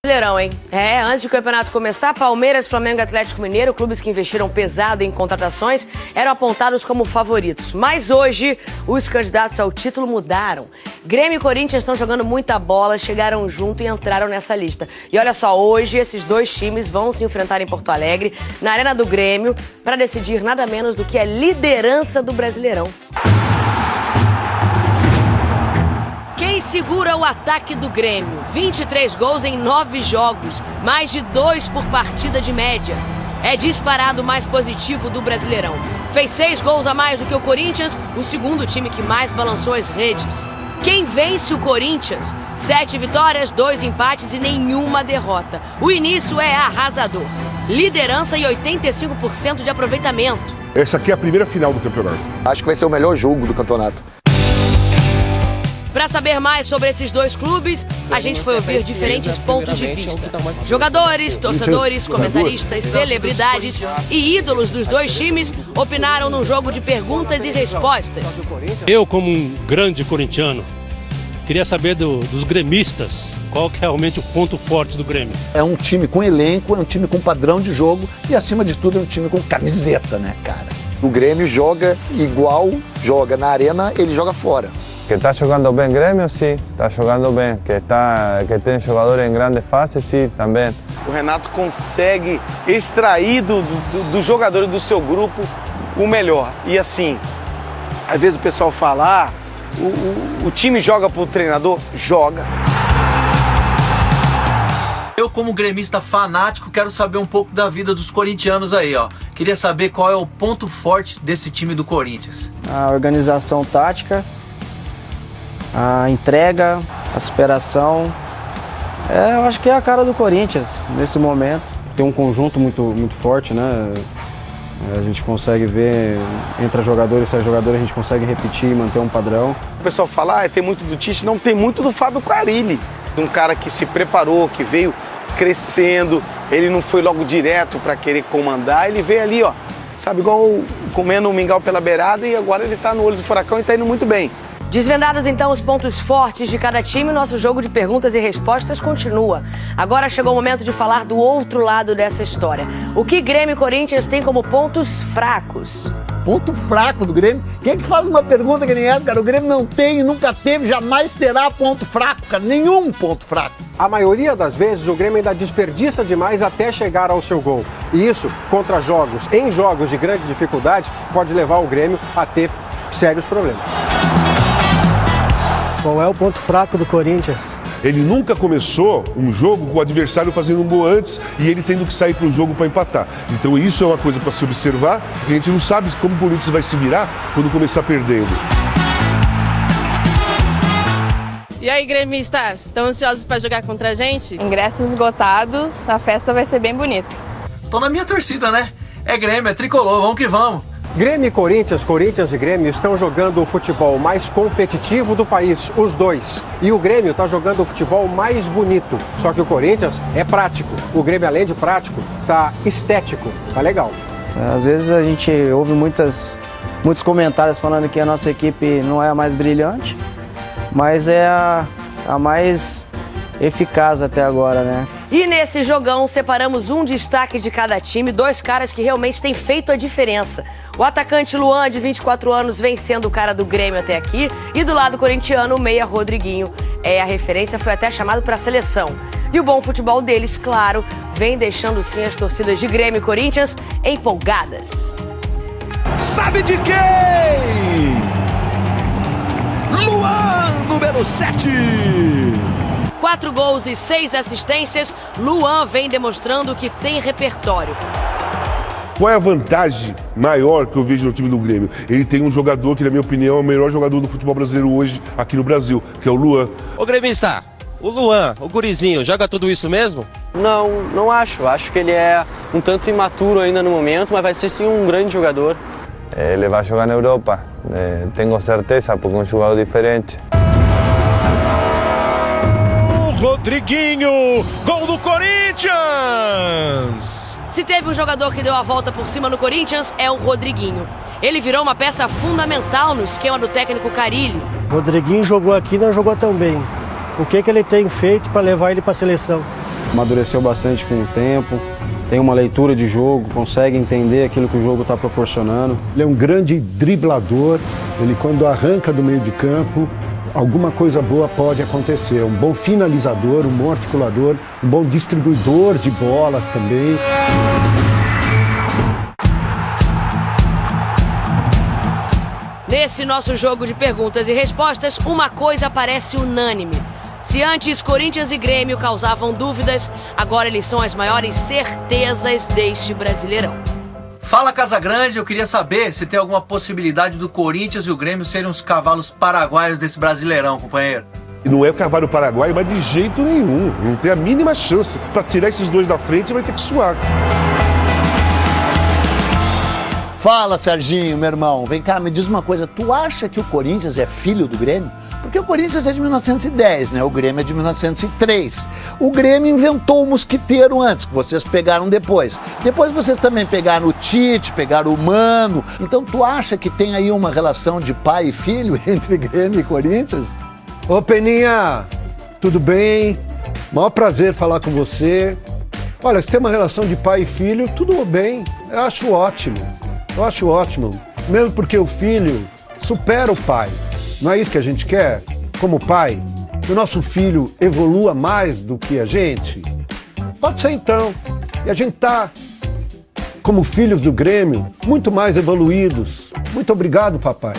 Brasileirão, hein? Antes do campeonato começar, Palmeiras, Flamengo e Atlético Mineiro, clubes que investiram pesado em contratações, eram apontados como favoritos. Mas hoje, os candidatos ao título mudaram. Grêmio e Corinthians estão jogando muita bola, chegaram junto e entraram nessa lista. E olha só, hoje esses dois times vão se enfrentar em Porto Alegre, na Arena do Grêmio, para decidir nada menos do que a liderança do Brasileirão. Quem segura o ataque do Grêmio? 23 gols em 9 jogos, mais de 2 por partida de média. É disparado mais positivo do Brasileirão. Fez 6 gols a mais do que o Corinthians, o segundo time que mais balançou as redes. Quem vence o Corinthians? 7 vitórias, 2 empates e nenhuma derrota. O início é arrasador. Liderança e 85% de aproveitamento. Essa aqui é a primeira final do campeonato. Acho que vai ser o melhor jogo do campeonato. Para saber mais sobre esses dois clubes, a gente foi ouvir diferentes pontos de vista. Jogadores, torcedores, comentaristas, celebridades e ídolos dos dois times opinaram num jogo de perguntas e respostas. Eu, como um grande corintiano, queria saber dos gremistas, qual que é realmente o ponto forte do Grêmio. É um time com elenco, é um time com padrão de jogo e, acima de tudo, é um time com camiseta, né, cara? O Grêmio joga igual joga na arena, ele joga fora. Que está jogando bem Grêmio, sim, está jogando bem. Que tem jogadores em grande fase, sim, também. O Renato consegue extrair do jogador do seu grupo o melhor. E assim, às vezes o pessoal fala, o time joga pro treinador? Joga. Eu, como gremista fanático, quero saber um pouco da vida dos corintianos aí, ó. Queria saber qual é o ponto forte desse time do Corinthians. A organização tática, a entrega, a superação, eu acho que é a cara do Corinthians nesse momento. Tem um conjunto muito forte, né? A gente consegue ver, entre jogadores e sai jogador, a gente consegue repetir e manter um padrão. O pessoal fala, tem muito do Tite, não, tem muito do Fábio Carilli. Um cara que se preparou, que veio crescendo, ele não foi logo direto para querer comandar, ele veio ali, ó, sabe, igual comendo um mingau pela beirada e agora ele tá no olho do furacão e tá indo muito bem. Desvendados então os pontos fortes de cada time, nosso jogo de perguntas e respostas continua. Agora chegou o momento de falar do outro lado dessa história. O que Grêmio e Corinthians têm como pontos fracos? Ponto fraco do Grêmio? Quem é que faz uma pergunta que nem essa, cara? O Grêmio não tem, nunca teve, jamais terá ponto fraco, cara. Nenhum ponto fraco. A maioria das vezes o Grêmio ainda desperdiça demais até chegar ao seu gol. E isso, contra jogos, em jogos de grande dificuldade, pode levar o Grêmio a ter sérios problemas. Qual é o ponto fraco do Corinthians? Ele nunca começou um jogo com o adversário fazendo um gol antes e ele tendo que sair para o jogo para empatar. Então isso é uma coisa para se observar, porque a gente não sabe como o Corinthians vai se virar quando começar perdendo. E aí, gremistas, estão ansiosos para jogar contra a gente? Ingressos esgotados, a festa vai ser bem bonita. Tô na minha torcida, né? É Grêmio, é tricolor, vamos que vamos. Grêmio e Corinthians, Corinthians e Grêmio estão jogando o futebol mais competitivo do país, os dois. E o Grêmio está jogando o futebol mais bonito. Só que o Corinthians é prático. O Grêmio, além de prático, tá estético. Tá legal. Às vezes a gente ouve muitos comentários falando que a nossa equipe não é a mais brilhante, mas é a mais eficaz até agora, né? E nesse jogão, separamos um destaque de cada time, dois caras que realmente têm feito a diferença. O atacante Luan, de 24 anos, vem sendo o cara do Grêmio até aqui. E do lado corintiano, o meia Rodriguinho. A referência, foi até chamado para a seleção. E o bom futebol deles, claro, vem deixando sim as torcidas de Grêmio e Corinthians empolgadas. Sabe de quem? Luan, número 7. 4 gols e 6 assistências, Luan vem demonstrando que tem repertório. Qual é a vantagem maior que eu vejo no time do Grêmio? Ele tem um jogador que, na minha opinião, é o melhor jogador do futebol brasileiro hoje aqui no Brasil, que é o Luan. Ô gremista, o Luan, o gurizinho, joga tudo isso mesmo? Não acho. Acho que ele é um tanto imaturo ainda no momento, mas vai ser sim um grande jogador. Ele vai jogar na Europa, tenho certeza, porque é um jogador diferente. Rodriguinho, gol do Corinthians! Se teve um jogador que deu a volta por cima no Corinthians, é o Rodriguinho. Ele virou uma peça fundamental no esquema do técnico Carilli. Rodriguinho jogou aqui e não jogou tão bem. O que ele tem feito para levar ele para a seleção? amadureceu bastante com o tempo, tem uma leitura de jogo, consegue entender aquilo que o jogo está proporcionando. Ele é um grande driblador, ele quando arranca do meio de campo, alguma coisa boa pode acontecer. Um bom finalizador, um bom articulador, um bom distribuidor de bolas também. Nesse nosso jogo de perguntas e respostas, uma coisa parece unânime. Se antes Corinthians e Grêmio causavam dúvidas, agora eles são as maiores certezas deste Brasileirão. Fala Casagrande, eu queria saber se tem alguma possibilidade do Corinthians e o Grêmio serem os cavalos paraguaios desse Brasileirão, companheiro. Não é o cavalo paraguaio, mas de jeito nenhum. Não tem a mínima chance. Para tirar esses dois da frente vai ter que suar. Fala, Serginho, meu irmão. Vem cá, me diz uma coisa. Tu acha que o Corinthians é filho do Grêmio? Porque o Corinthians é de 1910, né? O Grêmio é de 1903. O Grêmio inventou o mosquiteiro antes, que vocês pegaram depois. Depois vocês também pegaram o Tite, pegaram o Mano. Então tu acha que tem aí uma relação de pai e filho entre Grêmio e Corinthians? Ô Peninha, tudo bem? Maior prazer falar com você. Olha, se tem uma relação de pai e filho, tudo bem. Eu acho ótimo. Mesmo porque o filho supera o pai. Não é isso que a gente quer? Como pai, que o nosso filho evolua mais do que a gente? Pode ser então. E a gente tá, como filhos do Grêmio, muito mais evoluídos. Muito obrigado, papai.